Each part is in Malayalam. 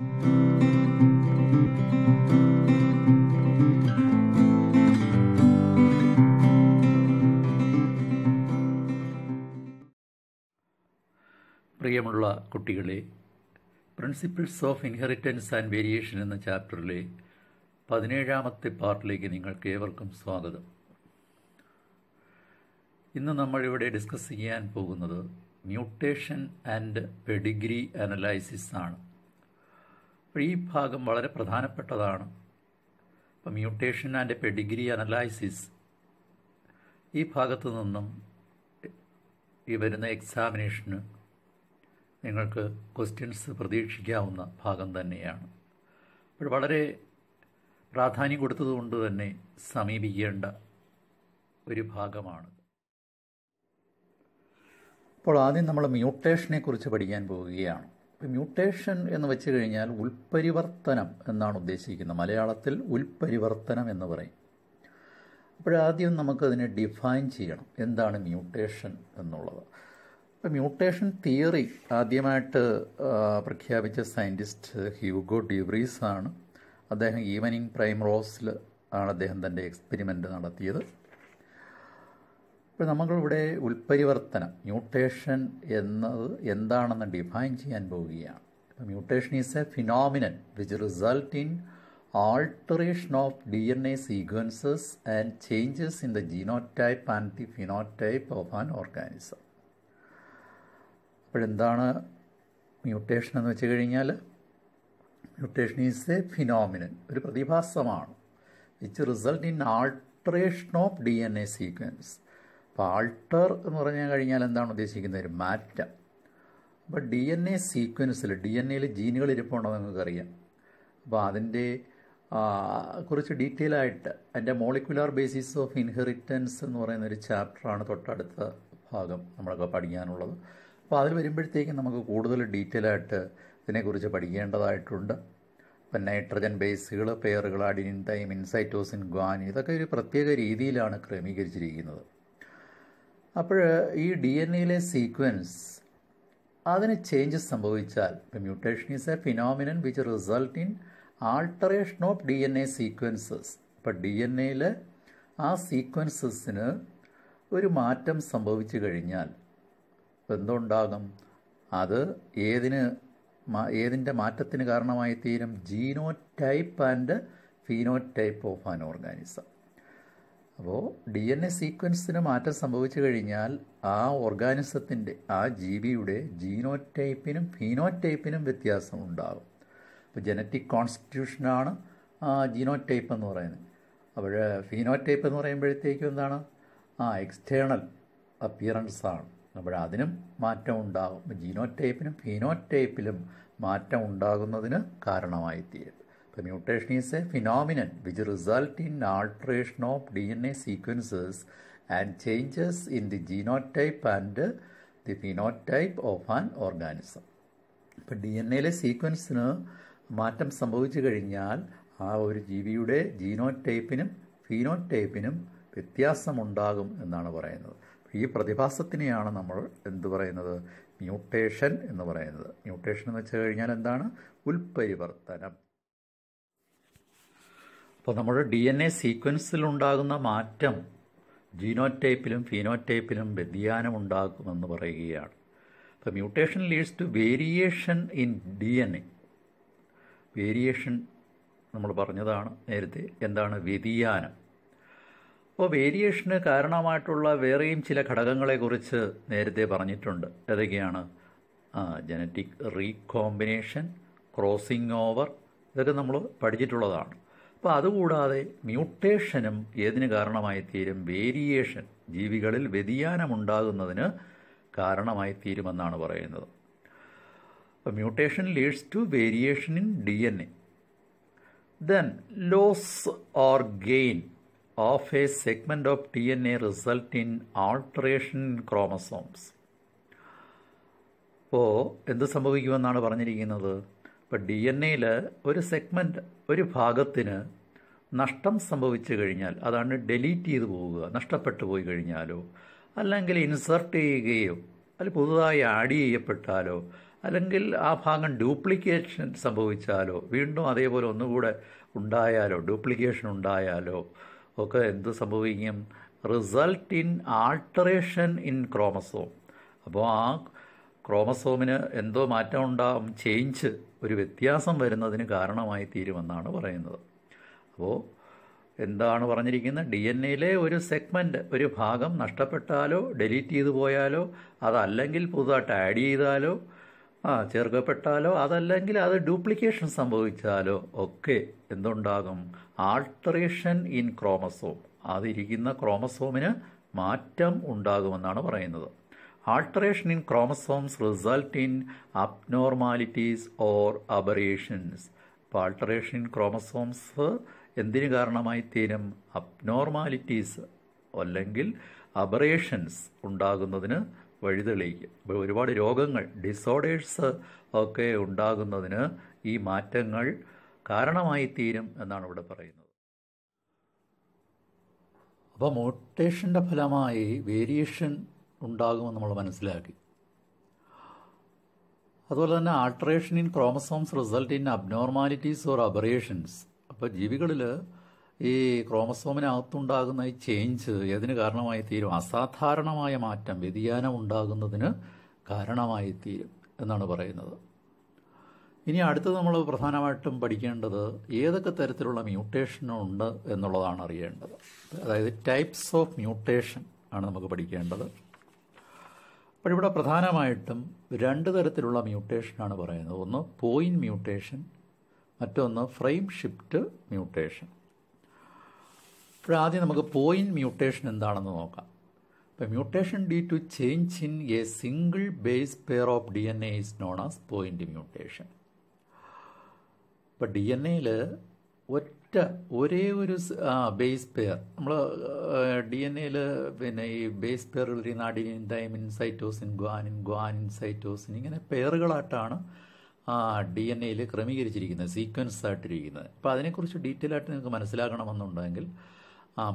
പ്രിയമുള്ള കുട്ടികളെ, principles of inheritance and variation എന്ന ചാപ്റ്ററിലെ 17ാമത്തെ പാർട്ടിലേക്ക് നിങ്ങൾക്ക് ഏവർക്കും സ്വാഗതം. ഇന്ന് നമ്മളിവിടെ ഡിസ്കസ് ചെയ്യാൻ പോകുന്നത് മ്യൂട്ടേഷൻ ആൻഡ് പെഡിഗ്രി അനലൈസിസ് ആണ്. അപ്പോൾ ഈ ഭാഗം വളരെ പ്രധാനപ്പെട്ടതാണ്. അപ്പോൾ മ്യൂട്ടേഷൻ ആൻഡ് പെഡിഗ്രി അനലൈസിസ് ഈ ഭാഗത്തു നിന്നും ഈ വരുന്ന എക്സാമിനേഷന് നിങ്ങൾക്ക് ക്വസ്റ്റ്യൻസ് പ്രതീക്ഷിക്കാവുന്ന ഭാഗം തന്നെയാണ്. അപ്പോൾ വളരെ പ്രാധാന്യം കൊടുത്തതുകൊണ്ട് തന്നെ സമീപിക്കേണ്ട ഒരു ഭാഗമാണ്. അപ്പോൾ ആദ്യം നമ്മൾ മ്യൂട്ടേഷനെ കുറിച്ച് പഠിക്കാൻ പോവുകയാണ്. മ്യൂട്ടേഷൻ എന്ന് വെച്ച് കഴിഞ്ഞാൽ ഉൽപരിവർത്തനം എന്നാണ് ഉദ്ദേശിക്കുന്നത്. മലയാളത്തിൽ ഉൽപരിവർത്തനം എന്ന് പറയും. അപ്പോഴാദ്യം നമുക്കതിനെ ഡിഫൈൻ ചെയ്യണം, എന്താണ് മ്യൂട്ടേഷൻ എന്നുള്ളത്. ഇപ്പോൾ മ്യൂട്ടേഷൻ തിയറി ആദ്യമായിട്ട് പ്രഖ്യാപിച്ച സയൻറ്റിസ്റ്റ് ഹ്യൂഗോ ഡ്യൂബ്രീസ് ആണ്. അദ്ദേഹം ഈവനിങ് പ്രൈംറോസിൽ ആണ് അദ്ദേഹം തൻ്റെ എക്സ്പെരിമെൻ്റ് നടത്തിയത്. ഇപ്പോൾ നമ്മളിവിടെ ഉൽപരിവർത്തനം മ്യൂട്ടേഷൻ എന്നത് എന്താണെന്ന് ഡിഫൈൻ ചെയ്യാൻ പോവുകയാണ്. Mutation is a phenomenon which result in alteration of DNA sequences and changes in the genotype and the phenotype of an organism. അപ്പോഴെന്താണ് മ്യൂട്ടേഷൻ എന്ന് വെച്ച് കഴിഞ്ഞാൽ, മ്യൂട്ടേഷൻ ഈസ് എ ഫിനോമിനൻ, ഒരു പ്രതിഭാസമാണ്, which result in alteration of DNA sequence. അപ്പോൾ ആൾട്ടർ എന്ന് പറഞ്ഞു കഴിഞ്ഞാൽ എന്താണ് ഉദ്ദേശിക്കുന്നത്? ഒരു മാറ്റം. അപ്പോൾ DNA സീക്വൻസിൽ DNA ജീനുകൾ ഇരിപ്പുണ്ടെന്ന് നിങ്ങൾക്കറിയാം. അപ്പോൾ അതിൻ്റെ കുറിച്ച് ഡീറ്റെയിൽ ആയിട്ട് അതിൻ്റെ മോളിക്കുലാർ ബേസിസ് ഓഫ് ഇൻഹെറിറ്റൻസ് എന്ന് പറയുന്ന ഒരു ചാപ്റ്ററാണ് തൊട്ടടുത്ത ഭാഗം നമ്മളൊക്കെ പഠിക്കാനുള്ളത്. അപ്പോൾ അതിൽ വരുമ്പോഴത്തേക്കും നമുക്ക് കൂടുതൽ ഡീറ്റെയിൽ ആയിട്ട് ഇതിനെക്കുറിച്ച് പഠിക്കേണ്ടതായിട്ടുണ്ട്. ഇപ്പം നൈട്രജൻ ബേസുകൾ, പെയറുകൾ, അഡിനിൻ, തൈമിൻ, സൈറ്റോസിൻ, ഗ്വാനിൻ, ഇതൊക്കെ ഒരു പ്രത്യേക രീതിയിലാണ് ക്രമീകരിച്ചിരിക്കുന്നത്. അപ്പോൾ ഈ DNA സീക്വൻസ് അതിന് ചേഞ്ചസ് സംഭവിച്ചാൽ mutation is a phenomenon which result in alteration of DNA sequences. ഇപ്പോൾ DNA ആ സീക്വൻസസിന് ഒരു മാറ്റം സംഭവിച്ചു കഴിഞ്ഞാൽ എന്തുണ്ടാകും? അത് ഏതിൻ്റെ മാറ്റത്തിന് കാരണമായി തീരും? Genotype and phenotype of an organism. അപ്പോൾ DNA സീക്വൻസിന് മാറ്റം സംഭവിച്ചു കഴിഞ്ഞാൽ ആ ഓർഗാനിസത്തിൻ്റെ, ആ ജീവിയുടെ ജീനോടൈപ്പിനും ഫീനോടൈപ്പിനും വ്യത്യാസം ഉണ്ടാകും. ഇപ്പോൾ ജനറ്റിക് കോൺസ്റ്റിറ്റ്യൂഷനാണ് ജീനോടൈപ്പ് എന്ന് പറയുന്നത്. അപ്പോൾ ഫീനോടൈപ്പ് എന്ന് പറയുമ്പോഴത്തേക്കും എന്താണ്? എക്സ്റ്റേണൽ അപ്പിയറൻസ് ആണ്. അപ്പോൾ അതിനും മാറ്റം ഉണ്ടാകും. ജീനോടൈപ്പിനും ഫീനോടൈപ്പിലും മാറ്റം ഉണ്ടാകുന്നതിന് കാരണമായി തീരും. അപ്പോൾ mutation is a phenomenon which result in alteration of DNA sequences and changes in the genotype and the phenotype of an organism. ഇപ്പോൾ DNA സീക്വൻസിന് മാറ്റം സംഭവിച്ചു കഴിഞ്ഞാൽ ആ ഒരു ജീവിയുടെ ജീനോടൈപ്പിനും ഫീനോടൈപ്പിനും വ്യത്യാസമുണ്ടാകും എന്നാണ് പറയുന്നത്. ഈ പ്രതിഭാസത്തിനെയാണ് നമ്മൾ എന്ത് പറയുന്നത്? മ്യൂട്ടേഷൻ എന്ന് പറയുന്നത്. മ്യൂട്ടേഷൻ എന്ന് വെച്ച് കഴിഞ്ഞാൽ എന്താണ്? ഉൽപരിവർത്തനം. അപ്പോൾ നമ്മുടെ DNA സീക്വൻസിലുണ്ടാകുന്ന മാറ്റം ജീനോടൈപ്പിലും ഫീനോടൈപ്പിലും വ്യതിയാനം ഉണ്ടാകുമെന്ന് പറയുകയാണ്. അപ്പോൾ mutation leads to variation in DNA. Variation നമ്മൾ പറഞ്ഞതാണ് നേരത്തെ. എന്താണ് വ്യതിയാനം? അപ്പോൾ വേരിയേഷന് കാരണമായിട്ടുള്ള വേറെയും ചില ഘടകങ്ങളെക്കുറിച്ച് നേരത്തെ പറഞ്ഞിട്ടുണ്ട്. ഏതൊക്കെയാണ്? ജനറ്റിക് റീകോമ്പിനേഷൻ, ക്രോസിംഗ് ഓവർ, ഇതൊക്കെ നമ്മൾ പഠിച്ചിട്ടുള്ളതാണ്. അപ്പോൾ അതുകൂടാതെ മ്യൂട്ടേഷനും ഏതിന് കാരണമായി തീരും? വേരിയേഷൻ, ജീവികളിൽ വ്യതിയാനമുണ്ടാകുന്നതിന് കാരണമായി തീരുമെന്നാണ് പറയുന്നത്. അപ്പോൾ mutation leads to variation in DNA. Then loss or gain of a segment of DNA result in alteration in chromosomes. അപ്പോൾ എന്ത് സംഭവിക്കുമെന്നാണ് പറഞ്ഞിരിക്കുന്നത്? ഇപ്പോൾ DNA ഒരു സെഗ്മെൻറ്റ്, ഒരു ഭാഗത്തിന് നഷ്ടം സംഭവിച്ചു കഴിഞ്ഞാൽ, അതാണ് ഡെലീറ്റ് ചെയ്ത് പോവുക, നഷ്ടപ്പെട്ടു പോയി കഴിഞ്ഞാലോ അല്ലെങ്കിൽ ഇൻസർട്ട് ചെയ്യുകയോ അല്ലെങ്കിൽ പുതുതായി ആഡ് ചെയ്യപ്പെട്ടാലോ അല്ലെങ്കിൽ ആ ഭാഗം ഡ്യൂപ്ലിക്കേഷൻ സംഭവിച്ചാലോ വീണ്ടും അതേപോലെ ഒന്നുകൂടെ ഉണ്ടായാലോ ഡ്യൂപ്ലിക്കേഷൻ ഉണ്ടായാലോ ഒക്കെ എന്ത് സംഭവിക്കും? Result in alteration in chromosome. അപ്പോൾ ആ ക്രോമസോമിന് എന്തോ മാറ്റം ഉണ്ടാകും, ചേഞ്ച്, ഒരു വ്യത്യാസം വരുന്നതിന് കാരണമായി തീരുമെന്നാണ് പറയുന്നത്. അപ്പോൾ എന്താണ് പറഞ്ഞിരിക്കുന്നത്? ഡി എൻ എയിലെ ഒരു സെഗ്മെൻറ്റ്, ഒരു ഭാഗം നഷ്ടപ്പെട്ടാലോ ഡിലീറ്റ് ചെയ്തു പോയാലോ, അതല്ലെങ്കിൽ പുതുതായിട്ട് ആഡ് ചെയ്താലോ ചേർക്കപ്പെട്ടാലോ, അതല്ലെങ്കിൽ അത് ഡ്യൂപ്ലിക്കേഷൻ സംഭവിച്ചാലോ ഒക്കെ എന്തുണ്ടാകും? Alteration in chromosome. അതിരിക്കുന്ന ക്രോമസോമിന് മാറ്റം ഉണ്ടാകുമെന്നാണ് പറയുന്നത്. Alteration in chromosomes result in abnormalities or aberrations. അപ്പോൾ ആൾട്ടറേഷൻ ഇൻ ക്രോമസോംസ് എന്തിന് കാരണമായി തീരും? അബ്നോർമാലിറ്റീസ് അല്ലെങ്കിൽ അബറേഷൻസ് ഉണ്ടാകുന്നതിന് വഴിതെളിയിക്കും. ഇപ്പോൾ ഒരുപാട് രോഗങ്ങൾ, ഡിസോർഡേഴ്സ് ഒക്കെ ഉണ്ടാകുന്നതിന് ഈ മാറ്റങ്ങൾ കാരണമായി തീരും എന്നാണ് ഇവിടെ പറയുന്നത്. അപ്പോൾ മ്യൂട്ടേഷൻ്റെ ഫലമായി വേരിയേഷൻ ഉണ്ടാകുമെന്ന് നമ്മൾ മനസ്സിലാക്കി. അതുപോലെ തന്നെ alteration in chromosomes result in abnormalities or aberrations. അപ്പോൾ ജീവികളിൽ ഈ ക്രോമസോമിനകത്തുണ്ടാകുന്ന ഈ ചേഞ്ച് ഏതിന് കാരണമായി തീരും? അസാധാരണമായ മാറ്റം, വ്യതിയാനം ഉണ്ടാകുന്നതിന് കാരണമായി തീരും എന്നാണ് പറയുന്നത്. ഇനി അടുത്തത് നമ്മൾ പ്രധാനമായിട്ടും പഠിക്കേണ്ടത് ഏതൊക്കെ തരത്തിലുള്ള മ്യൂട്ടേഷൻ ഉണ്ട് എന്നുള്ളതാണ് അറിയേണ്ടത്. അതായത് ടൈപ്സ് ഓഫ് മ്യൂട്ടേഷൻ ആണ് നമുക്ക് പഠിക്കേണ്ടത്. അപ്പോൾ ഇവിടെ പ്രധാനമായിട്ടും 2 തരത്തിലുള്ള മ്യൂട്ടേഷനാണ് പറയുന്നത്. ഒന്ന് പോയിന്റ് മ്യൂട്ടേഷൻ, മറ്റൊന്ന് ഫ്രെയിം ഷിഫ്റ്റ് മ്യൂട്ടേഷൻ. ഇപ്പോൾ ആദ്യം നമുക്ക് പോയിന്റ് മ്യൂട്ടേഷൻ എന്താണെന്ന് നോക്കാം. ഇപ്പോൾ mutation due to change in a single base pair of D N A is known as point mutation. ഇപ്പോൾ ഡി എൻ എയിൽ ഒരേ ഒരു ബേസ് പെയർ, നമ്മൾ ഡി എൻ എയിൽ പിന്നെ ഈ ബേസ് പെയറുകളിൽ adenine, thymine, cytosine, guanine, cytosine, ഇങ്ങനെ പെയറുകളായിട്ടാണ് ഡി എൻ എയിൽ ക്രമീകരിച്ചിരിക്കുന്നത്, സീക്വൻസ് ആയിട്ടിരിക്കുന്നത്. അപ്പോൾ അതിനെക്കുറിച്ച് ഡീറ്റെയിൽ ആയിട്ട് നിങ്ങൾക്ക് മനസ്സിലാക്കണമെന്നുണ്ടെങ്കിൽ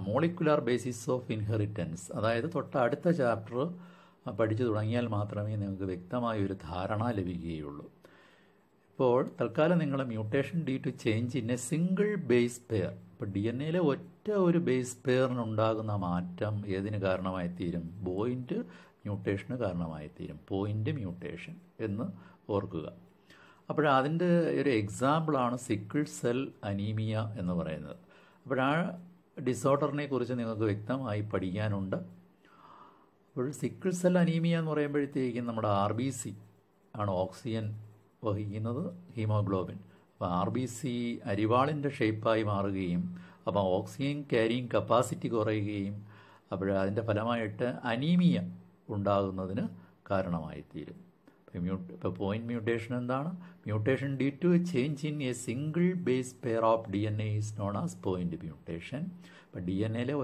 മോളിക്കുലാർ ബേസിസ് ഓഫ് ഇൻഹെറിറ്റൻസ്, അതായത് അടുത്ത ചാപ്റ്റർ പഠിച്ചു തുടങ്ങിയാൽ മാത്രമേ നിങ്ങൾക്ക് വ്യക്തമായ ഒരു ധാരണ ലഭിക്കുകയുള്ളൂ. ഇപ്പോൾ തൽക്കാലം നിങ്ങൾ mutation due to change in a single base pair. ഇപ്പോൾ ഡി എൻ എയിലെ ഒരു ബേസ് പെയറിനുണ്ടാകുന്ന മാറ്റം ഏതിന് കാരണമായി തീരും? പോയിന്റ് മ്യൂട്ടേഷന് കാരണമായി തീരും. പോയിന്റ് മ്യൂട്ടേഷൻ എന്ന് ഓർക്കുക. അതിൻ്റെ ഒരു എക്സാമ്പിളാണ് സിക്കിൾ സെൽ അനീമിയ എന്ന് പറയുന്നത്. ആ ഡിസോർഡറിനെ കുറിച്ച് നിങ്ങൾക്ക് വ്യക്തമായി പഠിക്കാനുണ്ട്. അപ്പോൾ സിക്കിൾ സെൽ അനീമിയ എന്ന് പറയുമ്പോഴത്തേക്കും നമ്മുടെ RBC ആണ് ഓക്സിജൻ വഹിക്കുന്നത്, ഹീമോഗ്ലോബിൻ. അപ്പോൾ RBC അരിവാളിൻ്റെ ഷേപ്പായി മാറുകയും ഓക്സിജൻ ക്യാരിയിങ് കപ്പാസിറ്റി കുറയുകയും അതിൻ്റെ ഫലമായിട്ട് അനീമിയ ഉണ്ടാകുന്നതിന് കാരണമായി തീരും. ഇപ്പോൾ പോയിന്റ് മ്യൂട്ടേഷൻ എന്താണ്? Mutation due to change in a single base pair of D N A is known as point mutation. അപ്പോൾ ഡി എൻ എയിലെ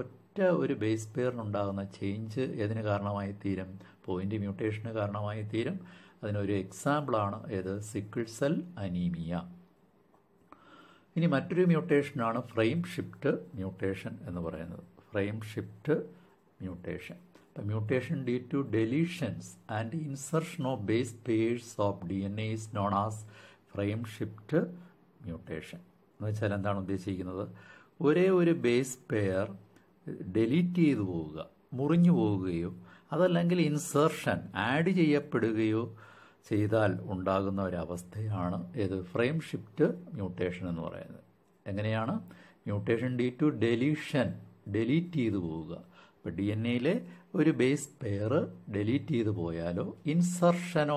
ഒരു ബേസ് പെയറിനുണ്ടാകുന്ന ചേഞ്ച് ഏതിന് കാരണമായി തീരും? പോയിന്റ് മ്യൂട്ടേഷന് കാരണമായി തീരും. അതിനൊരു എക്സാമ്പിളാണ് സിക്കിൾ സെൽ അനീമിയ. ഇനി മറ്റൊരു മ്യൂട്ടേഷനാണ് ഫ്രെയിം ഷിഫ്റ്റ് മ്യൂട്ടേഷൻ എന്ന് പറയുന്നത്. Frame shift mutation. Mutation due to deletions and insertion of base pairs of DNA is known as frame shift mutation. എന്ന് വെച്ചാൽ എന്താണ് ഉദ്ദേശിക്കുന്നത്? ഒരു ബേസ് പെയർ ഡിലീറ്റ് ചെയ്തു പോവുക, മുറിഞ്ഞു പോവുകയോ അതല്ലെങ്കിൽ ഇൻസർഷൻ ആഡ് ചെയ്യപ്പെടുകയോ ചെയ്താൽ ഉണ്ടാകുന്ന ഒരവസ്ഥയാണ് ഫ്രെയിം ഷിഫ്റ്റ് മ്യൂട്ടേഷൻ എന്ന് പറയുന്നത്. എങ്ങനെയാണ്? മ്യൂട്ടേഷൻ ഡ്യൂ ടു ഡിലീറ്റ് ചെയ്തു പോവുക. ഇപ്പോൾ ഡി എൻ എയിലെ ഒരു ബേസ് പെയർ ഡിലീറ്റ് ചെയ്തു പോയാലോ, insertion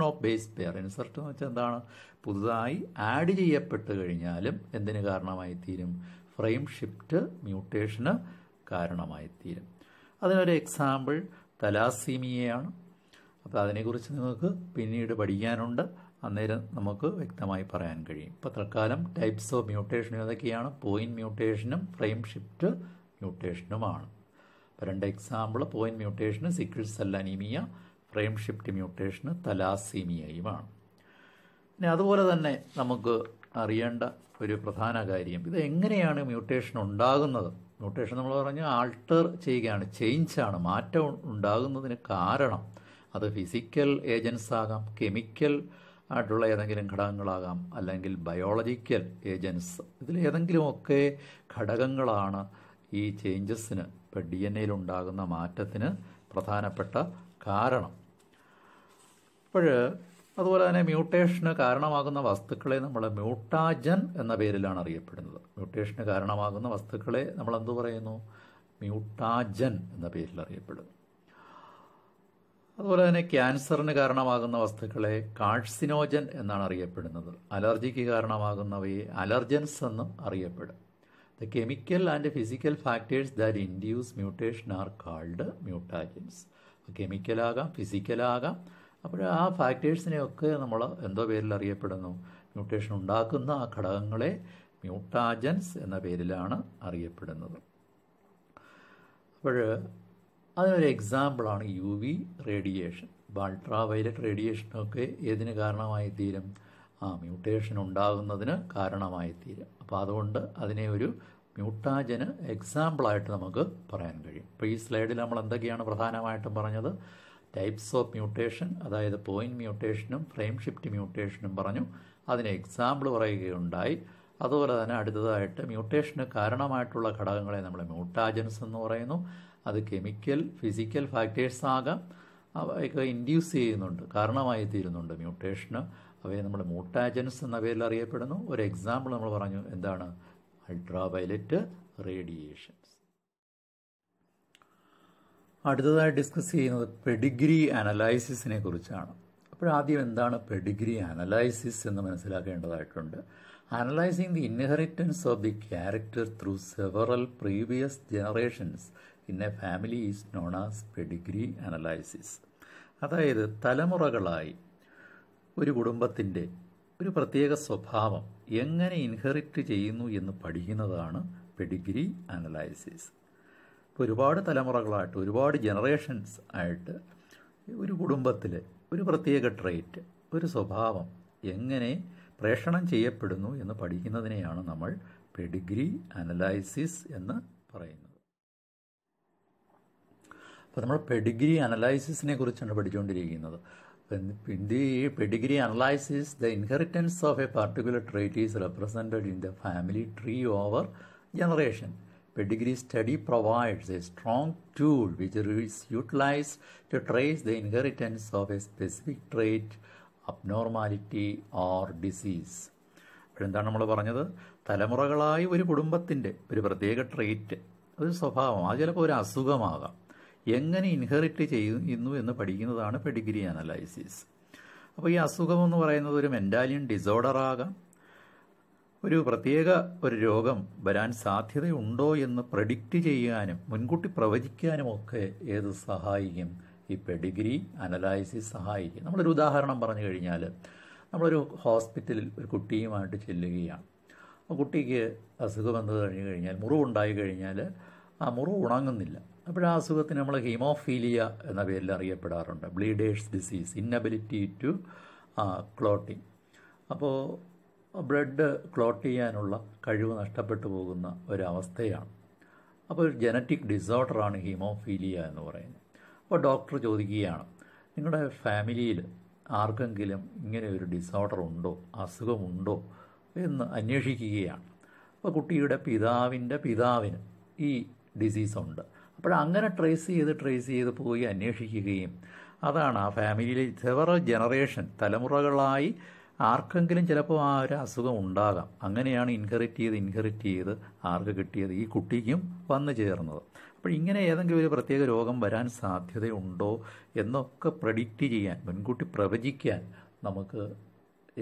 of base pair. Insert എന്ന് വെച്ചാൽ എന്താണ്? പുതുതായി ആഡ് ചെയ്യപ്പെട്ട് കഴിഞ്ഞാലും എന്തിന് കാരണമായി തീരും? ഫ്രെയിം ഷിഫ്റ്റ് മ്യൂട്ടേഷന് കാരണമായി തീരും. അതിനൊരു എക്സാമ്പിൾ തലാസീമിയയാണ്. അപ്പോൾ അതിനെക്കുറിച്ച് നിങ്ങൾക്ക് പിന്നീട് പഠിക്കാനുണ്ട്. അന്നേരം നമുക്ക് വ്യക്തമായി പറയാൻ കഴിയും. ഇപ്പോൾ തൽക്കാലം ടൈപ്സ് ഓഫ് മ്യൂട്ടേഷൻ ഏതൊക്കെയാണ്? പോയിന്റ് മ്യൂട്ടേഷനും ഫ്രെയിം ഷിഫ്റ്റ് മ്യൂട്ടേഷനുമാണ്. അപ്പോൾ 2 എക്സാമ്പിൾ: പോയിന്റ് മ്യൂട്ടേഷന് sickle cell anaemia, frameshift മ്യൂട്ടേഷന് തലാസീമിയയുമാണ്. ഇനി അതുപോലെ തന്നെ നമുക്ക് അറിയേണ്ട ഒരു പ്രധാന കാര്യം, ഇത് എങ്ങനെയാണ് മ്യൂട്ടേഷൻ ഉണ്ടാകുന്നത്? മ്യൂട്ടേഷൻ നമ്മൾ പറഞ്ഞാൽ ആൾട്ടർ ചെയ്യുകയാണ്, ചേഞ്ചാണ്, മാറ്റം ഉണ്ടാകുന്നതിന് കാരണം അത് ഫിസിക്കൽ ഏജൻസ് ആകാം, കെമിക്കൽ ആയിട്ടുള്ള ഏതെങ്കിലും ഘടകങ്ങളാകാം, അല്ലെങ്കിൽ ബയോളജിക്കൽ ഏജൻസ്. ഇതിലേതെങ്കിലുമൊക്കെ ഘടകങ്ങളാണ് ഈ ചേഞ്ചസിന്, ഇപ്പോൾ DNA ഉണ്ടാകുന്ന മാറ്റത്തിന് പ്രധാനപ്പെട്ട കാരണം. അതുപോലെ തന്നെ മ്യൂട്ടേഷന് കാരണമാകുന്ന വസ്തുക്കളെ നമ്മൾ മ്യൂട്ടാജൻ എന്ന പേരിലാണ് അറിയപ്പെടുന്നത്. മ്യൂട്ടേഷന് കാരണമാകുന്ന വസ്തുക്കളെ നമ്മൾ എന്തു പറയുന്നു? മ്യൂട്ടാജൻ എന്ന പേരിൽ അറിയപ്പെടുന്നു. അതുപോലെ തന്നെ ക്യാൻസറിന് കാരണമാകുന്ന വസ്തുക്കളെ കാർസിനോജൻ എന്നാണ് അറിയപ്പെടുന്നത്. അലർജിക്ക് കാരണമാകുന്നവയെ അലർജൻസ് എന്നും അറിയപ്പെടും. The chemical and physical factors that induce mutation are called mutagens. കെമിക്കലാകാം, ഫിസിക്കലാകാം. അപ്പോൾ ആ ഫാക്ടേഴ്സിനെയൊക്കെ നമ്മൾ എന്തോ പേരിൽ അറിയപ്പെടുന്നു? മ്യൂട്ടേഷൻ ഉണ്ടാക്കുന്ന ആ ഘടകങ്ങളെ മ്യൂട്ടാജൻസ് എന്ന പേരിലാണ് അറിയപ്പെടുന്നത്. അതിനൊരു എക്സാമ്പിളാണ് UV റേഡിയേഷൻ. അൾട്രാ വയലറ്റ് റേഡിയേഷനൊക്കെ ഏതിന് കാരണമായി തീരും? മ്യൂട്ടേഷൻ ഉണ്ടാകുന്നതിന് കാരണമായി തീരും. അപ്പോൾ അതുകൊണ്ട് അതിനെ ഒരു മ്യൂട്ടാജന് എക്സാമ്പിളായിട്ട് നമുക്ക് പറയാൻ കഴിയും. ഇപ്പോൾ ഈ സ്ലൈഡിൽ നമ്മൾ എന്തൊക്കെയാണ് പ്രധാനമായിട്ടും പറഞ്ഞത്? ടൈപ്സ് ഓഫ് മ്യൂട്ടേഷൻ, അതായത് പോയിന്റ് മ്യൂട്ടേഷനും ഫ്രെയിം ഷിഫ്റ്റ് മ്യൂട്ടേഷനും പറഞ്ഞു. അതിന് എക്സാമ്പിൾ പറയുകയുണ്ടായി. അതുപോലെ തന്നെ അടുത്തതായിട്ട് മ്യൂട്ടേഷന് കാരണമായിട്ടുള്ള ഘടകങ്ങളെ നമ്മൾ മ്യൂട്ടാജൻസ് എന്ന് പറയുന്നു. അത് കെമിക്കൽ, ഫിസിക്കൽ ഫാക്ടേഴ്സ് ആകാം, അവയൊക്കെ ഇൻഡ്യൂസ് ചെയ്യുന്നുണ്ട്, കാരണമായി തീരുന്നുണ്ട് മ്യൂട്ടേഷന്. അവയെ നമ്മൾ മ്യൂട്ടാജൻസ് എന്ന പേരിൽ അറിയപ്പെടുന്നു. ഒരു എക്സാമ്പിൾ നമ്മൾ പറഞ്ഞു, എന്താണ്? Ultraviolet radiations. അടുത്തതായി ഡിസ്കസ് ചെയ്യുന്നത് പെഡിഗ്രി അനലൈസിസിനെ കുറിച്ചാണ്. ആദ്യം എന്താണ് പെഡിഗ്രി അനലൈസിസ് എന്ന് മനസ്സിലാക്കേണ്ടതായിട്ടുണ്ട്. Analysing the inheritance of the character through several previous generations in a family is known as pedigree analysis. അതായത് തലമുറകളായി ഒരു കുടുംബത്തിൻ്റെ ഒരു പ്രത്യേക സ്വഭാവം എങ്ങനെ ഇൻഹെറിറ്റ് ചെയ്യുന്നു എന്ന് പഠിക്കുന്നതാണ് പെഡിഗ്രി അനലൈസിസ്. ഒരുപാട് തലമുറകളായിട്ട്, ഒരുപാട് ജനറേഷൻസ് ആയിട്ട് ഒരു കുടുംബത്തിൽ ഒരു പ്രത്യേക ട്രേറ്റ്, ഒരു സ്വഭാവം എങ്ങനെ പ്രേഷണം ചെയ്യപ്പെടുന്നു എന്ന് പഠിക്കുന്നതിനെയാണ് നമ്മൾ പെഡിഗ്രി അനലൈസിസ് എന്ന് പറയുന്നത്. അപ്പോൾ നമ്മൾ പെഡിഗ്രി അനലൈസിസിനെ കുറിച്ചാണ് പഠിച്ചുകൊണ്ടിരിക്കുന്നത്. In the pedigree analysis, the inheritance of a particular trait is represented in the family tree over generation. Pedigree study provides a strong tool which is utilized to trace the inheritance of a specific trait, abnormality or disease. എന്താണ് നമ്മൾ പറഞ്ഞത്? തലമുറകളായി ഒരു കുടുംബത്തിൻ്റെ ഒരു പ്രത്യേക ട്രേറ്റ്, ഒരു സ്വഭാവം, അത് ചിലപ്പോൾ ഒരു അസുഖമാകാം, എങ്ങനെ ഇൻഹെറിറ്റ് ചെയ്യുന്നു എന്ന് പഠിക്കുന്നതാണ് പെഡിഗ്രി അനലൈസിസ്. അപ്പോൾ ഈ അസുഖം എന്ന് പറയുന്നത് ഒരു മെൻ്റാലിയൻ ഡിസോർഡർ ആകാം, ഒരു പ്രത്യേക ഒരു രോഗം വരാൻ സാധ്യതയുണ്ടോ എന്ന് പ്രഡിക്റ്റ് ചെയ്യാനും മുൻകൂട്ടി പ്രവചിക്കാനുമൊക്കെ ഏത് സഹായിക്കും? ഈ പെഡിഗ്രി അനലൈസിസ് സഹായിക്കും. നമ്മളൊരു ഉദാഹരണം പറഞ്ഞു കഴിഞ്ഞാൽ, നമ്മളൊരു ഹോസ്പിറ്റലിൽ ഒരു കുട്ടിയുമായിട്ട് ചെല്ലുകയാണ്. ആ കുട്ടിക്ക് അസുഖം വന്നു കഴിഞ്ഞു കഴിഞ്ഞാൽ, മുറിവുണ്ടായി കഴിഞ്ഞാൽ ആ മുറിവ് ഉണങ്ങുന്നില്ല. അപ്പോൾ ആ അസുഖത്തിന് നമ്മൾ ഹീമോഫീലിയ എന്ന പേരിൽ അറിയപ്പെടാറുണ്ട്. Bleeders disease, inability to clotting. അപ്പോൾ ബ്ലഡ് ക്ലോട്ട് ചെയ്യാനുള്ള കഴിവ് നഷ്ടപ്പെട്ടു പോകുന്ന ഒരവസ്ഥയാണ്. അപ്പോൾ ഒരു ജനറ്റിക് ഡിസോർഡറാണ് ഹീമോഫീലിയ എന്ന് പറയുന്നത്. അപ്പോൾ ഡോക്ടർ ചോദിക്കുകയാണ്, നിങ്ങളുടെ ഫാമിലിയിൽ ആർക്കെങ്കിലും ഇങ്ങനെ ഒരു ഡിസോർഡർ ഉണ്ടോ, അസുഖമുണ്ടോ എന്ന് അന്വേഷിക്കുകയാണ്. അപ്പോൾ കുട്ടിയുടെ പിതാവിൻ്റെ പിതാവിന് ഈ ഡിസീസുണ്ട്. അങ്ങനെ ട്രേസ് ചെയ്ത് പോയി അന്വേഷിക്കുകയും, അതാണ് ആ ഫാമിലിയിൽ സെവറൽ ജനറേഷൻ, തലമുറകളായി ആർക്കെങ്കിലും ചിലപ്പോൾ ആ ഒരു അസുഖം ഉണ്ടാകാം. അങ്ങനെയാണ് ഇൻഹെറിറ്റ് ചെയ്ത് ആർക്ക് കിട്ടിയത്? ഈ കുട്ടിക്കും വന്നു ചേർന്നത്. അപ്പോൾ ഇങ്ങനെ ഏതെങ്കിലും ഒരു പ്രത്യേക രോഗം വരാൻ സാധ്യതയുണ്ടോ എന്നൊക്കെ പ്രഡിക്റ്റ് ചെയ്യാൻ, മുൻകൂട്ടി പ്രവചിക്കാൻ നമുക്ക്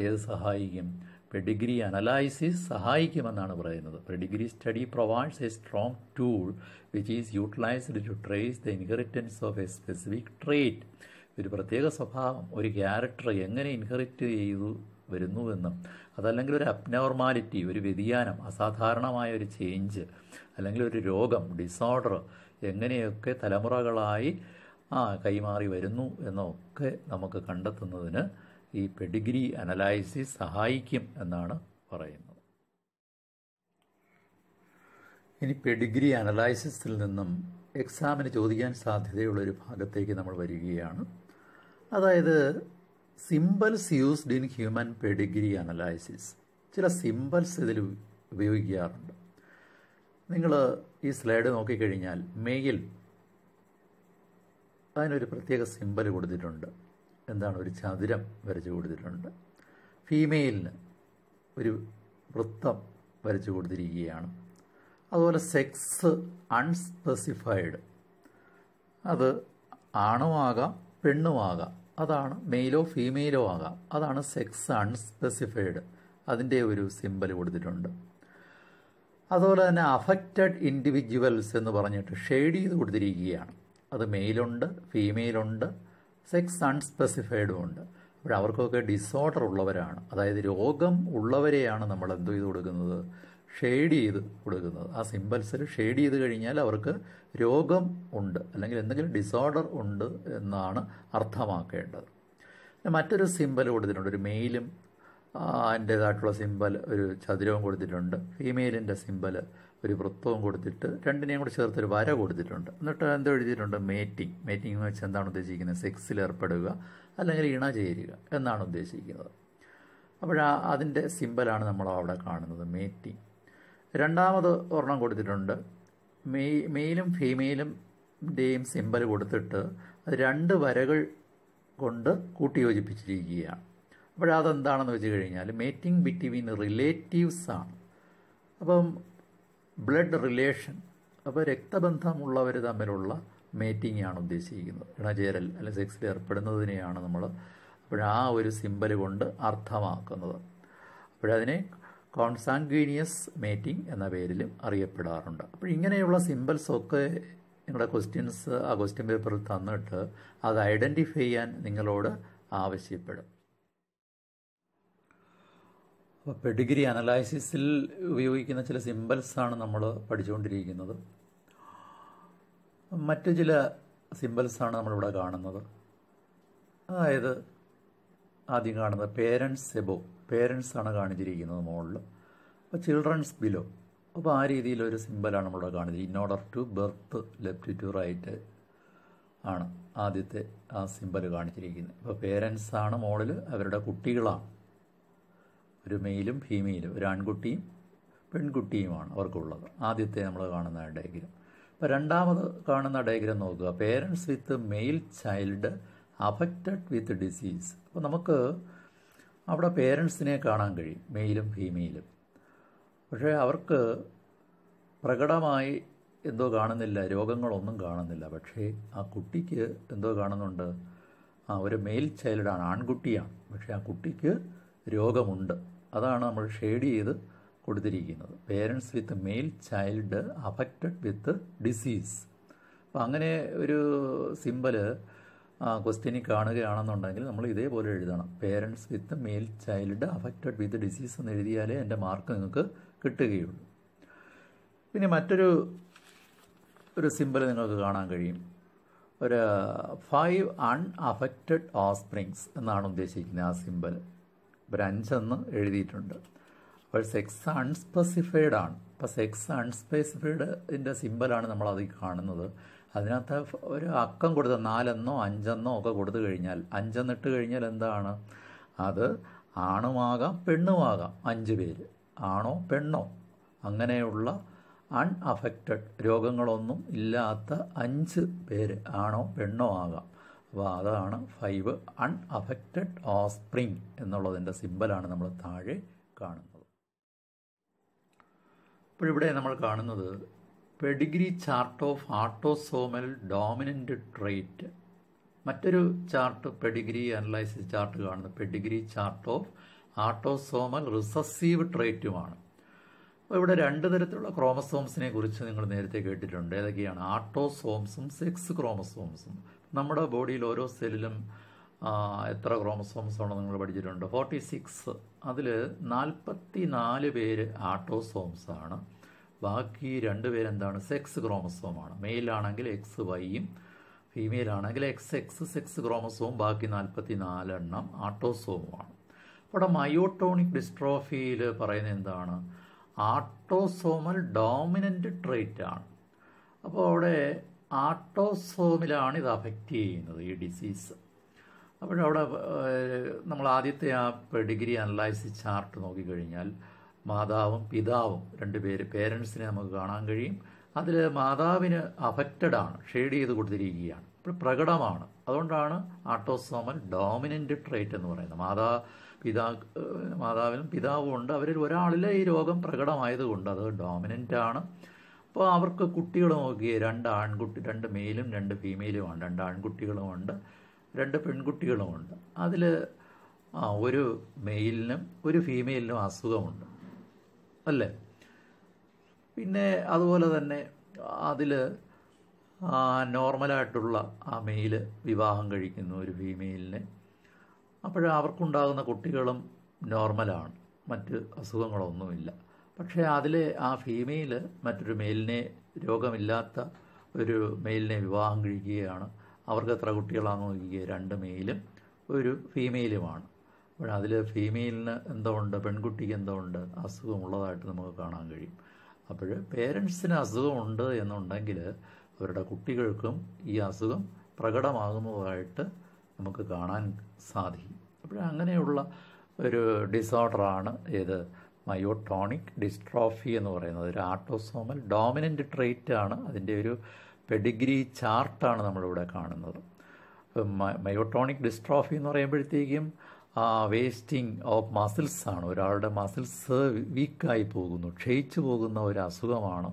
ഏത് സഹായിക്കും? പെഡിഗ്രി അനലൈസിസ് സഹായിക്കുമെന്നാണ് പറയുന്നത്. Pedigree study provides a strong tool which is utilized to trace the inheritance of a specific trait. ഒരു പ്രത്യേക സ്വഭാവം, ഒരു ക്യാരക്ടർ എങ്ങനെ ഇൻഹെറിറ്റ് ചെയ്തു വരുന്നുവെന്നും, അതല്ലെങ്കിൽ ഒരു അബ്നോർമാലിറ്റി, ഒരു വ്യതിയാനം, അസാധാരണമായ ഒരു ചേഞ്ച്, അല്ലെങ്കിൽ ഒരു രോഗം, ഡിസോർഡർ എങ്ങനെയൊക്കെ തലമുറകളായി കൈമാറി വരുന്നു എന്നൊക്കെ നമുക്ക് കണ്ടെത്തുന്നതിന് ഈ പെഡിഗ്രി അനലൈസിസ് സഹായിക്കും എന്നാണ് പറയുന്നത്. ഇനി പെഡിഗ്രി അനലൈസിസിൽ നിന്നും എക്സാമിന് ചോദിക്കാൻ സാധ്യതയുള്ളൊരു ഭാഗത്തേക്ക് നമ്മൾ വരികയാണ്. അതായത് symbols used in human Pedigree analysis. ചില സിംബൽസ് ഇതിൽ ഉപയോഗിക്കാറുണ്ട്. നിങ്ങൾ ഈ സ്ലൈഡ് നോക്കിക്കഴിഞ്ഞാൽ മെയിൽ അതിനൊരു പ്രത്യേക സിംബൽ കൊടുത്തിട്ടുണ്ട്. എന്താണ്? ഒരു ചതുരം വരച്ചു കൊടുത്തിട്ടുണ്ട്. ഫീമെയിലിന് ഒരു വൃത്തം വരച്ചു കൊടുത്തിരിക്കുകയാണ്. അതുപോലെ സെക്സ് അൺസ്പെസിഫൈഡ്, അത് ആണുമാകാം പെണ്ണുമാകാം, അതാണ് മെയിലോ ഫീമെയിലോ ആകാം, അതാണ് സെക്സ് അൺസ്പെസിഫൈഡ്, അതിൻ്റെ ഒരു സിംബൽ കൊടുത്തിട്ടുണ്ട്. അതുപോലെ തന്നെ അഫക്റ്റഡ് ഇൻഡിവിജ്വൽസ് എന്ന് പറഞ്ഞിട്ട് ഷെയ്ഡ് ചെയ്ത് കൊടുത്തിരിക്കുകയാണ്. അത് മെയിലുണ്ട്, ഫീമെയിലുണ്ട്, സെക്സ് അൺസ്പെസിഫൈഡും ഉണ്ട്. അപ്പോൾ അവർക്കൊക്കെ ഡിസോർഡർ ഉള്ളവരാണ്, അതായത് രോഗം ഉള്ളവരെയാണ് നമ്മൾ എന്ത് ചെയ്ത് കൊടുക്കുന്നത്? ഷെയ്ഡ് ചെയ്ത് കൊടുക്കുന്നത്. ആ സിംബൽസിൽ ഷെയ്ഡ് ചെയ്ത് കഴിഞ്ഞാൽ അവർക്ക് രോഗം ഉണ്ട് അല്ലെങ്കിൽ എന്തെങ്കിലും ഡിസോർഡർ ഉണ്ട് എന്നാണ് അർത്ഥമാക്കേണ്ടത്. മറ്റൊരു സിംബൽ കൊടുത്തിട്ടുണ്ട്. ഒരു മെയിലും അതിൻ്റേതായിട്ടുള്ള സിംബൽ ഒരു ചതുരവും കൊടുത്തിട്ടുണ്ട്, ഫീമെയിലിൻ്റെ സിംബൽ ഒരു വൃത്തവും കൊടുത്തിട്ട് രണ്ടിനെയും കൂടി ചേർത്തൊരു വര കൊടുത്തിട്ടുണ്ട്. എന്നിട്ട് എന്തോ എഴുതിയിട്ടുണ്ട്? മേറ്റിംഗ്. മേറ്റിംഗ് എന്ന് വെച്ചാൽ എന്താണ് ഉദ്ദേശിക്കുന്നത്? സെക്സിൽ ഏർപ്പെടുക അല്ലെങ്കിൽ ഇണ ചേരുക എന്നാണ് ഉദ്ദേശിക്കുന്നത്. അതിൻ്റെ സിംബലാണ് നമ്മൾ അവിടെ കാണുന്നത്, മേറ്റിംഗ്. രണ്ടാമത് ഒരെണ്ണം കൊടുത്തിട്ടുണ്ട്. മെയിലും ഫീമെയിലിൻ്റെയും സിംബൽ കൊടുത്തിട്ട് അത് രണ്ട് വരകൾ കൊണ്ട് കൂട്ടിയോജിപ്പിച്ചിരിക്കുകയാണ്. അതെന്താണെന്ന് വെച്ച് കഴിഞ്ഞാൽ മേറ്റിംഗ് ബിറ്റ്വീൻ റിലേറ്റീവ്സ് ആണ്. അപ്പം ബ്ലഡ് റിലേഷൻ, അപ്പോൾ രക്തബന്ധമുള്ളവർ തമ്മിലുള്ള മേറ്റിംഗ് ആണ് ഉദ്ദേശിക്കുന്നത്. ഇണചേരൽ അല്ലെങ്കിൽ സെക്സിൽ ഏർപ്പെടുന്നതിനെയാണ് നമ്മൾ ആ ഒരു സിംബൽ കൊണ്ട് അർത്ഥമാക്കുന്നത്. അതിനെ കോൺസാങ്ഗ്വീനിയസ് മേറ്റിംഗ് എന്ന പേരിലും അറിയപ്പെടാറുണ്ട്. ഇങ്ങനെയുള്ള സിംബൽസൊക്കെ നിങ്ങളുടെ ക്വസ്റ്റ്യൻസ് ആ ക്വസ്റ്റ്യൻ പേപ്പറിൽ തന്നിട്ട് അത് ഐഡൻറ്റിഫൈ ചെയ്യാൻ നിങ്ങളോട് ആവശ്യപ്പെടും. പെഡിഗ്രി അനലൈസിസിൽ ഉപയോഗിക്കുന്ന ചില സിംബൽസാണ് നമ്മൾ പഠിച്ചുകൊണ്ടിരിക്കുന്നത്. മറ്റു ചില സിംബൽസാണ് നമ്മളിവിടെ കാണുന്നത്. അതായത് ആദ്യം കാണുന്നത് പേരൻസ് എബോ, പേരൻസ് ആണ് കാണിച്ചിരിക്കുന്നത് മുകളിൽ. ചിൽഡ്രൻസ് ബിലോ, ആ രീതിയിലൊരു സിംബലാണ് നമ്മളിവിടെ കാണുന്നത്. In order to birth left to right ആണ് ആദ്യത്തെ ആ സിംബൽ കാണിച്ചിരിക്കുന്നത്. പേരൻസ് ആണ് മുകളിൽ, അവരുടെ കുട്ടികളാണ്, ഒരു മെയിലും ഫീമെയിലും, ഒരു ആൺകുട്ടിയും പെൺകുട്ടിയുമാണ് അവർക്കുള്ളത്. ആദ്യത്തെ നമ്മൾ കാണുന്ന ഡയഗ്രം. രണ്ടാമത് കാണുന്ന ഡയഗ്രം നോക്കുക. പേരൻസ് വിത്ത് മെയിൽ ചൈൽഡ് അഫക്റ്റഡ് വിത്ത് ഡിസീസ്. നമുക്ക് അവിടെ പേരൻസിനെ കാണാൻ കഴിയും, മെയിലും ഫീമെയിലും. പക്ഷേ അവർക്ക് പ്രകടമായി എന്തോ കാണുന്നില്ല, രോഗങ്ങളൊന്നും കാണുന്നില്ല. പക്ഷേ ആ കുട്ടിക്ക് എന്തോ കാണുന്നുണ്ട്. ഒരു മെയിൽ ചൈൽഡാണ്, ആൺകുട്ടിയാണ്, പക്ഷേ ആ കുട്ടിക്ക് രോഗമുണ്ട്. അതാണ് നമ്മൾ ഷെയ്ഡ് ചെയ്ത് കൊടുത്തിരിക്കുന്നത്. പേരൻസ് വിത്ത് മെയിൽ ചൈൽഡ് അഫക്റ്റഡ് വിത്ത് ഡിസീസ്. അങ്ങനെ ഒരു സിംബല് ക്വസ്റ്റ്യനിൽ കാണുകയാണെന്നുണ്ടെങ്കിൽ നമ്മൾ ഇതേപോലെ എഴുതണം. പേരൻസ് വിത്ത് മെയിൽ ചൈൽഡ് അഫക്റ്റഡ് വിത്ത് ഡിസീസ് എന്ന് എഴുതിയാലേ എൻ്റെ മാർക്ക് നിങ്ങൾക്ക് കിട്ടുകയുള്ളൂ. പിന്നെ മറ്റൊരു സിംബൽ നിങ്ങൾക്ക് കാണാൻ കഴിയും. ഒരു 5 അൺഅഫക്റ്റഡ് ഓസ്പ്രിങ്സ് എന്നാണ് ഉദ്ദേശിക്കുന്നത് ആ സിംബൽ. 5 എഴുതിയിട്ടുണ്ട്. സെക്സ് അൺസ്പെസിഫൈഡ് ആണ്. സെക്സ് അൺസ്പെസിഫൈഡിൻ്റെ സിംബലാണ് നമ്മൾ അതിൽ കാണുന്നത്. അതിനകത്ത് ഒരു അക്കം കൊടുത്ത 4 5 ഒക്കെ കൊടുത്തു കഴിഞ്ഞാൽ, 5 ഇട്ട് കഴിഞ്ഞാൽ എന്താണ്? അത് ആണുമാകാം പെണ്ണുമാകാം, 5 പേര്, ആണോ പെണ്ണോ, അങ്ങനെയുള്ള അൺഅഫക്റ്റഡ്, രോഗങ്ങളൊന്നും ഇല്ലാത്ത 5 പേര് ആണോ പെണ്ണോ ആകാം. അതാണ് 5 അൺഅഫക്റ്റഡ് ഓസ്പ്രിങ് എന്നുള്ളതിൻ്റെ സിംബലാണ് നമ്മൾ താഴെ കാണുന്നത്. ഇവിടെ നമ്മൾ കാണുന്നത് pedigree chart of autosomal dominant trait. മറ്റൊരു ചാർട്ട്, പെഡിഗ്രി അനലൈസിസ് ചാർട്ട് കാണുന്നത് pedigree chart of autosomal recessive ട്രേറ്റുമാണ്. ഇവിടെ 2 തരത്തിലുള്ള ക്രോമസോംസിനെ കുറിച്ച് നിങ്ങൾ നേരത്തെ കേട്ടിട്ടുണ്ട്. ഏതൊക്കെയാണ്? ആട്ടോസോംസും സെക്സ് ക്രോമസോംസും. നമ്മുടെ ബോഡിയിൽ ഓരോ സെല്ലിലും എത്ര ക്രോമസോംസ് ആണോ നിങ്ങൾ പഠിച്ചിട്ടുണ്ട്? 46. അതിൽ 44 പേര് ആട്ടോസോംസ് ആണ്. ബാക്കി 2 പേരെന്താണ്? സെക്സ് ക്രോമസോമാണ്. മെയിലാണെങ്കിൽ XYയും ഫീമെയിലാണെങ്കിൽ XX sex chromosome. ബാക്കി 44 ആട്ടോസോമുമാണ്. അവിടെ മയോട്ടോണിക് ഡിസ്ട്രോഫിയിൽ പറയുന്നത് എന്താണ്? ആട്ടോസോമൽ ഡോമിനൻ്റ് ട്രേറ്റ് ആണ്. അപ്പോൾ അവിടെ ആട്ടോസോമിലാണ് ഇത് അഫക്റ്റ് ചെയ്യുന്നത്, ഈ ഡിസീസ്. അപ്പോഴവിടെ നമ്മൾ ആദ്യത്തെ ആ പെഡിഗ്രി അനലൈസിസ് ചാർട്ട് നോക്കിക്കഴിഞ്ഞാൽ മാതാവും പിതാവും രണ്ടുപേര് പേരൻസിനെ നമുക്ക് കാണാൻ കഴിയും. അതിൽ മാതാവിന് അഫക്റ്റഡാണ്, ഷെയ്ഡ് ചെയ്ത് കൊടുത്തിരിക്കുകയാണ്, ഇപ്പോൾ പ്രകടമാണ്. അതുകൊണ്ടാണ് ആട്ടോസോമൽ ഡോമിനൻ്റ് ട്രേറ്റ് എന്ന് പറയുന്നത്. മാതാവിനും പിതാവും ഉണ്ട്, അവരിൽ ഒരാളിലെ ഈ രോഗം പ്രകടമായതുകൊണ്ട് അത് ഡോമിനൻ്റ് ആണ്. അപ്പോൾ അവർക്ക് കുട്ടികൾ നോക്കിയേ, 2 മെയിലും 2 ഫീമെയിലുമാണ്. 2 ആൺകുട്ടികളുമുണ്ട്, 2 പെൺകുട്ടികളുമുണ്ട്. അതിൽ ഒരു മെയിലിനും ഒരു ഫീമെയിലിനും അസുഖമുണ്ട് അല്ലേ. പിന്നെ അതുപോലെ തന്നെ അതിൽ നോർമലായിട്ടുള്ള ആ മെയില് വിവാഹം കഴിക്കുന്നു ഒരു ഫീമെയിലിനെ. അവർക്കുണ്ടാകുന്ന കുട്ടികളും നോർമലാണ്, മറ്റ് അസുഖങ്ങളൊന്നുമില്ല. പക്ഷേ അതിലെ ആ ഫീമെയിൽ മറ്റൊരു മെയിലിനെ, രോഗമില്ലാത്ത ഒരു മെയിലിനെ വിവാഹം കഴിക്കുകയാണ്. അവർക്ക് എത്ര കുട്ടികളാണെന്ന് നോക്കിക്കുക, 2 മെയിലും ഒരു ഫീമെയിലുമാണ്. അതിൽ ഫീമെയിലിന് എന്തോ ഉണ്ട്, പെൺകുട്ടിക്ക് എന്തോ ഉണ്ട്, അസുഖമുള്ളതായിട്ട് നമുക്ക് കാണാൻ കഴിയും. അപ്പോൾ പേരൻസിന് അസുഖമുണ്ട് എന്നുണ്ടെങ്കിൽ അവരുടെ കുട്ടികൾക്കും ഈ അസുഖം പ്രകടമാകുന്നതായിട്ട് നമുക്ക് കാണാൻ സാധിക്കും. അങ്ങനെയുള്ള ഒരു ഡിസോർഡറാണ് ഏത് മയോട്ടോണിക് ഡിസ്ട്രോഫി എന്ന് പറയുന്നത്. ഒരു ആട്ടോസോമൽ ഡോമിനൻ്റ് ട്രേറ്റ് ആണ്. അതിൻ്റെ ഒരു പെഡിഗ്രി ചാർട്ടാണ് നമ്മളിവിടെ കാണുന്നത്. മയോട്ടോണിക് ഡിസ്ട്രോഫി എന്ന് പറയുമ്പോഴത്തേക്കും വേസ്റ്റിംഗ് ഓഫ് മസിൽസ് ആണ്. ഒരാളുടെ മസിൽസ് വീക്കായി പോകുന്നു, ക്ഷയിച്ചു പോകുന്ന ഒരു അസുഖമാണ്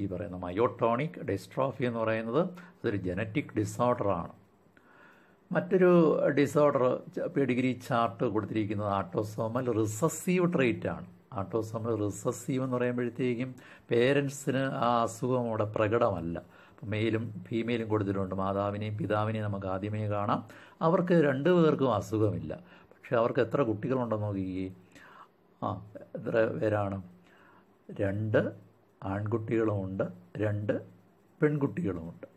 ഈ പറയുന്ന മയോട്ടോണിക് ഡിസ്ട്രോഫി എന്ന് പറയുന്നത്. അതൊരു ജനറ്റിക് ഡിസോർഡറാണ്. മറ്റൊരു ഡിസോർഡർ പെഡിഗ്രി ചാർട്ട് കൊടുത്തിരിക്കുന്നത് ആട്ടോസോമൽ റിസസീവ് ട്രേറ്റ് ആണ്. ആട്ടോസോമൽ റിസസീവ് എന്ന് പറയുമ്പോഴത്തേക്കും പേരൻസിന് ആ അസുഖം അവിടെ പ്രകടമല്ല. മെയിലും ഫീമെയിലും കൊടുത്തിട്ടുണ്ട്. മാതാവിനെയും പിതാവിനെയും നമുക്ക് ആദ്യമേ കാണാം. അവർക്ക് 2 പേർക്കും അസുഖമില്ല. പക്ഷെ അവർക്ക് എത്ര കുട്ടികളുണ്ടെന്ന് നോക്കിയേ, എത്ര പേരാണ്? 2 ആൺകുട്ടികളുമുണ്ട്, 2 പെൺകുട്ടികളുമുണ്ട്.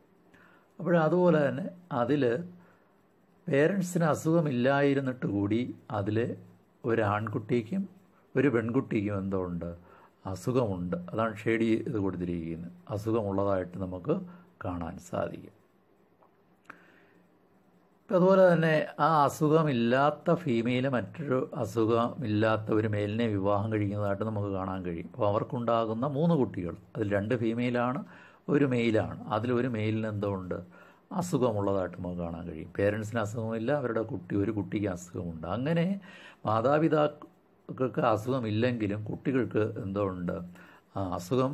അതുപോലെ തന്നെ അതിൽ പേരൻസിന് അസുഖമില്ലായിരുന്നിട്ട് കൂടി അതിൽ ഒരു ആൺകുട്ടിക്കും ഒരു പെൺകുട്ടിക്കും എന്തോ ഉണ്ട്, അസുഖമുണ്ട്. അതാണ് ഷെയ്ഡ് ചെയ്ത് കൊടുത്തിരിക്കുന്നത്. അസുഖമുള്ളതായിട്ട് നമുക്ക് കാണാൻ സാധിക്കും. അതുപോലെ തന്നെ ആ അസുഖമില്ലാത്ത ഫീമെയിൽ മറ്റൊരു അസുഖമില്ലാത്ത ഒരു മെയിലിനെ വിവാഹം കഴിക്കുന്നതായിട്ട് നമുക്ക് കാണാൻ കഴിയും. അപ്പോൾ അവർക്കുണ്ടാകുന്ന 3 കുട്ടികൾ, അതിൽ 2 ഫീമെയിലാണ്, ഒരു മെയിലാണ്. അതിലൊരു മെയിലിന് എന്തോ ഉണ്ട്, അസുഖമുള്ളതായിട്ട് നമുക്ക് കാണാൻ കഴിയും. പേരൻസിന് അസുഖമില്ല, അവരുടെ ഒരു കുട്ടിക്ക് അസുഖമുണ്ട്. അങ്ങനെ മാതാപിതാക്കൾക്ക് അസുഖമില്ലെങ്കിലും കുട്ടികൾക്ക് എന്തോ ഉണ്ട്, അസുഖം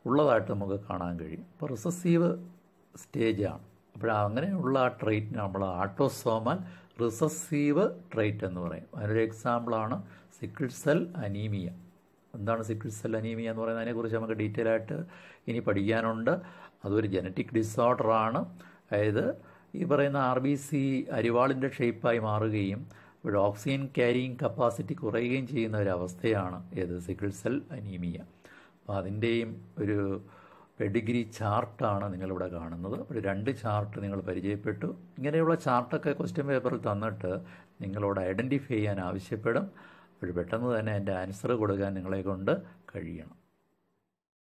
ഉള്ളതായിട്ട് നമുക്ക് കാണാൻ കഴിയും. ഇപ്പോൾ റിസസീവ് സ്റ്റേജാണ്. അങ്ങനെയുള്ള ആ ട്രേറ്റിന് നമ്മൾ ആട്ടോസോമൽ റിസസീവ് ട്രേറ്റ് എന്ന് പറയും. അതിനൊരു എക്സാമ്പിളാണ് സിക്കിൾ സെൽ അനീമിയ. എന്താണ് സിക്കിൾ സെൽ അനീമിയ എന്ന് പറയുന്നത്? അതിനെക്കുറിച്ച് നമുക്ക് ഡീറ്റെയിൽ ആയിട്ട് ഇനി പഠിക്കാനുണ്ട്. അതൊരു ജനറ്റിക് ഡിസോർഡറാണ്. അതായത് ഈ പറയുന്ന RBC അരിവാളിൻ്റെ ഷേപ്പായി മാറുകയും ഓക്സിജൻ ക്യാരിയിങ് കപ്പാസിറ്റി കുറയുകയും ചെയ്യുന്ന ഒരവസ്ഥയാണ് ഏത് സിക്കിൾ സെൽ അനീമിയ. അപ്പോൾ അതിൻ്റെയും ഒരു പെഡിഗ്രി ചാർട്ടാണ് നിങ്ങളിവിടെ കാണുന്നത്. 2 ചാർട്ട് നിങ്ങൾ പരിചയപ്പെട്ടു. ഇങ്ങനെയുള്ള ചാർട്ടൊക്കെ ക്വസ്റ്റ്യൻ പേപ്പറിൽ തന്നിട്ട് നിങ്ങളോട് ഐഡൻറ്റിഫൈ ചെയ്യാൻ ആവശ്യപ്പെടും. പെട്ടെന്ന് തന്നെ എൻ്റെ ആൻസർ കൊടുക്കാൻ നിങ്ങളെ കൊണ്ട് കഴിയണം.